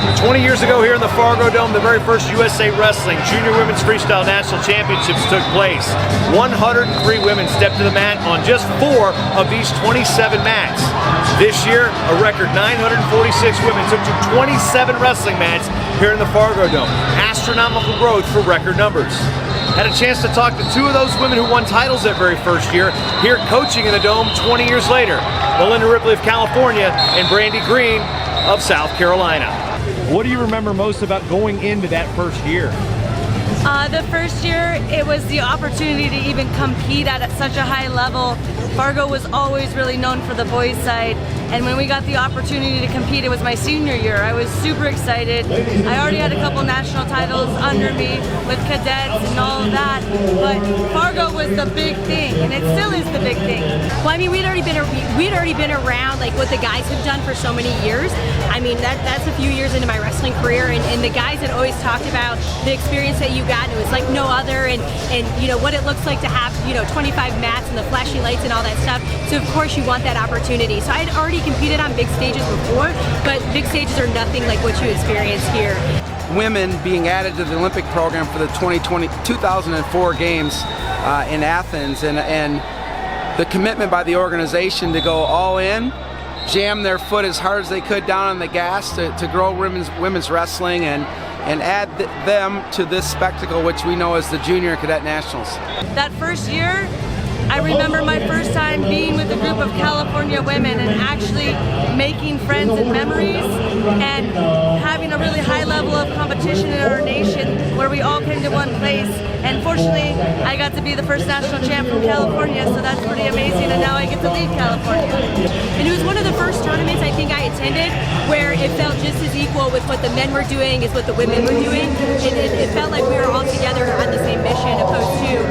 20 years ago here in the Fargodome, the very first USA Wrestling Junior Women's Freestyle National Championships took place. 103 women stepped to the mat on just 4 of these 27 mats. This year, a record 946 women took to 27 wrestling mats here in the Fargodome. Astronomical growth for record numbers. Had a chance to talk to 2 of those women who won titles that very first year, here coaching in the Dome 20 years later. Malinda Ripley of California and Brandy Green of South Carolina. What do you remember most about going into that first year? The first year, it was the opportunity to even compete at such a high level. Fargo was always really known for the boys' side, and when we got the opportunity to compete, it was my senior year. I was super excited. I already had a couple national titles under me with cadets and all of that, but Fargo was the big thing, and it still is the big thing. Well, I mean, we'd already been around like what the guys have done for so many years. I mean, that's a few years into my wrestling career, and the guys had always talked about the experience that you got, and it was like no other, and you know what it looks like to have 25 mats and the flashing lights and all that stuff. So of course you want that opportunity. So I had already competed on big stages before, but big stages are nothing like what you experience here. Women being added to the Olympic program for the 2004 games in Athens, and the commitment by the organization to go all in, jam their foot as hard as they could down on the gas to grow women's wrestling and add them to this spectacle which we know as the Junior Cadet Nationals. That first year, I remember my first time being with a group of California women and actually making friends and memories and having a really high level of competition in our nation where we all came to one place. And fortunately, I got to be the first national champ from California, so that's pretty amazing, and now I get to lead California. And it was one of the first tournaments I think I attended where it felt just as equal with what the men were doing as what the women were doing. It felt like we were all together on the same mission opposed to,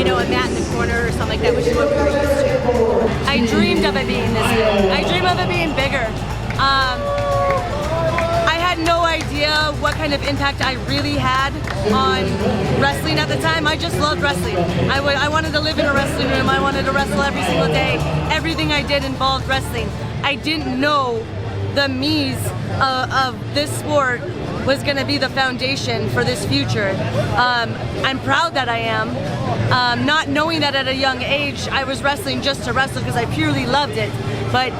a mat in the corner or something like that, which is what we were used to. I dreamed of it being this big. I dreamed of it being bigger. I had no idea what kind of impact I really had on wrestling at the time. I just loved wrestling. I wanted to live in a wrestling room. I wanted to wrestle every single day. Everything I did involved wrestling. I didn't know the me's of this sport was going to be the foundation for this future. I'm proud that I am. Not knowing that at a young age I was wrestling just to wrestle because I purely loved it. But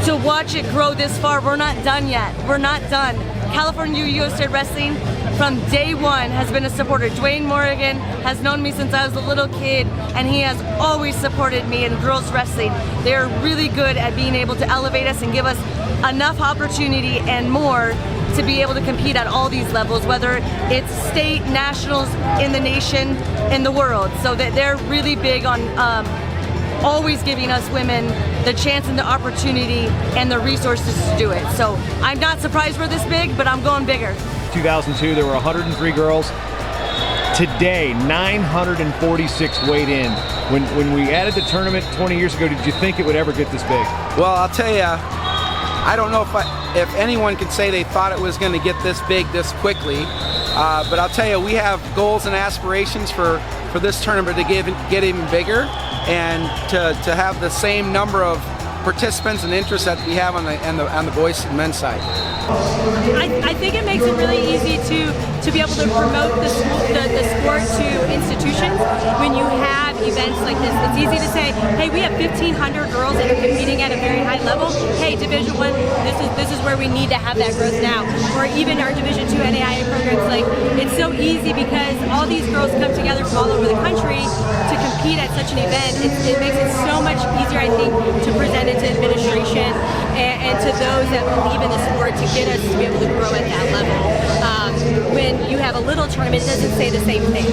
to watch it grow this far, we're not done yet. We're not done. California USA Wrestling from day one has been a supporter. Dwayne Morrigan has known me since I was a little kid, and he has always supported me in girls wrestling. They're really good at being able to elevate us and give us enough opportunity and more to be able to compete at all these levels, whether it's state, nationals, in the nation, in the world. So that they're really big on always giving us women the chance and the opportunity and the resources to do it. So I'm not surprised we're this big, but I'm going bigger. 2002, there were 103 girls. Today, 946 weighed in. When we added the tournament 20 years ago, did you think it would ever get this big? Well, I'll tell you, I don't know if anyone could say they thought it was going to get this big this quickly, but I'll tell you, we have goals and aspirations for this tournament to get even bigger, and to have the same number of participants and interests that we have on the boys and men's side. I think it makes it really easy to be able to promote the sport to institutions when you have events like this. It's easy to say, hey, we have 1,500 girls that are competing at a very high level. Hey, Division I, this is where we need to have that growth now. Or even our Division II NAIA programs, like it's so easy because all these girls come together from all over the country to compete at such an event. It makes it so much easier, I think, to present it to administration and to those that believe in the sport to get us to be able to grow at that level. When you have a little tournament, it doesn't say the same thing.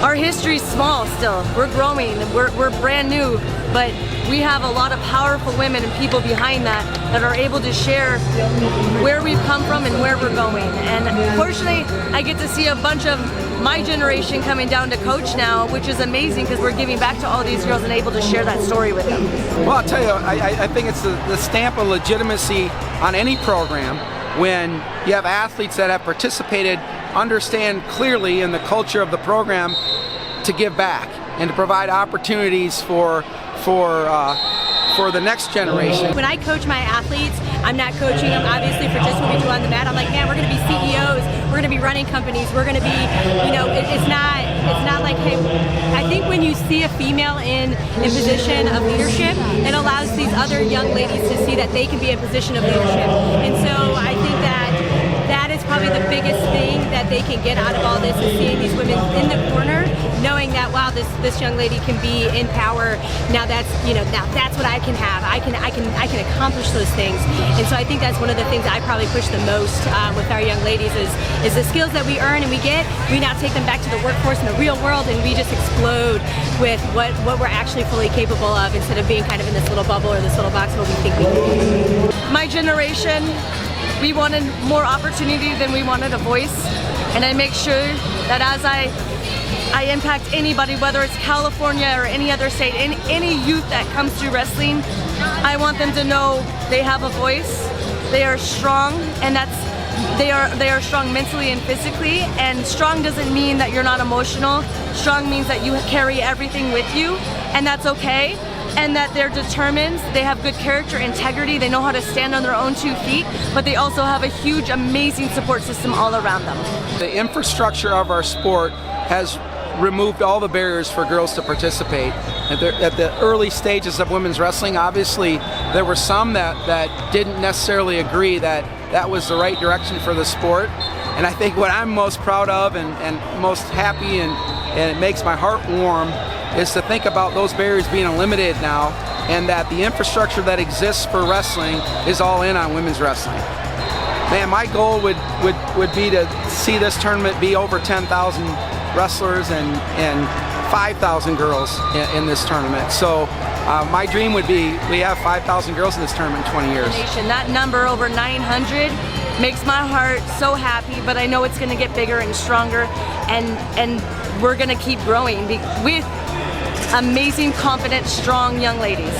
Our history's small still. We're growing, we're brand new, but we have a lot of powerful women and people behind that are able to share where we've come from and where we're going. And fortunately, I get to see a bunch of my generation coming down to coach now, which is amazing because we're giving back to all these girls and able to share that story with them. Well, I'll tell you, I think it's the stamp of legitimacy on any program when you have athletes that have participated, understand clearly in the culture of the program to give back and to provide opportunities for the next generation. When I coach my athletes, I'm not coaching them, obviously, for just what we do on the mat. I'm like, man, we're going to be CEOs, we're going to be running companies, we're going to be, you know, it's not like, hey, I think when you see a female in a position of leadership, it allows these other young ladies to see that they can be in a position of leadership. And so I think that is probably the biggest thing that they can get out of all this, is seeing these women in the corner, knowing that, wow, this young lady can be in power. Now that's, you know, now that's what I can have. I can accomplish those things. And so I think that's one of the things I probably push the most with our young ladies is the skills that we earn and we get. We now take them back to the workforce in the real world, and we just explode with what we're actually fully capable of, instead of being kind of in this little bubble or this little box where we think we can be. My generation, we wanted more opportunity than we wanted a voice, and I make sure that as I impact anybody, whether it's California or any other state, any youth that comes through wrestling, I want them to know they have a voice, they are strong, and they are strong mentally and physically. And strong doesn't mean that you're not emotional. Strong means that you carry everything with you, and that's okay. And that they're determined, they have good character, integrity, they know how to stand on their own 2 feet, but they also have a huge, amazing support system all around them. The infrastructure of our sport has removed all the barriers for girls to participate. At the early stages of women's wrestling, obviously there were some that didn't necessarily agree that that was the right direction for the sport. And I think what I'm most proud of and most happy and it makes my heart warm is to think about those barriers being eliminated now, and that the infrastructure that exists for wrestling is all in on women's wrestling. Man, my goal would be to see this tournament be over 10,000 wrestlers and 5,000 girls in this tournament. So my dream would be we have 5,000 girls in this tournament in 20 years. That number, over 900, makes my heart so happy, but I know it's going to get bigger and stronger, and we're going to keep growing with amazing, confident, strong young ladies.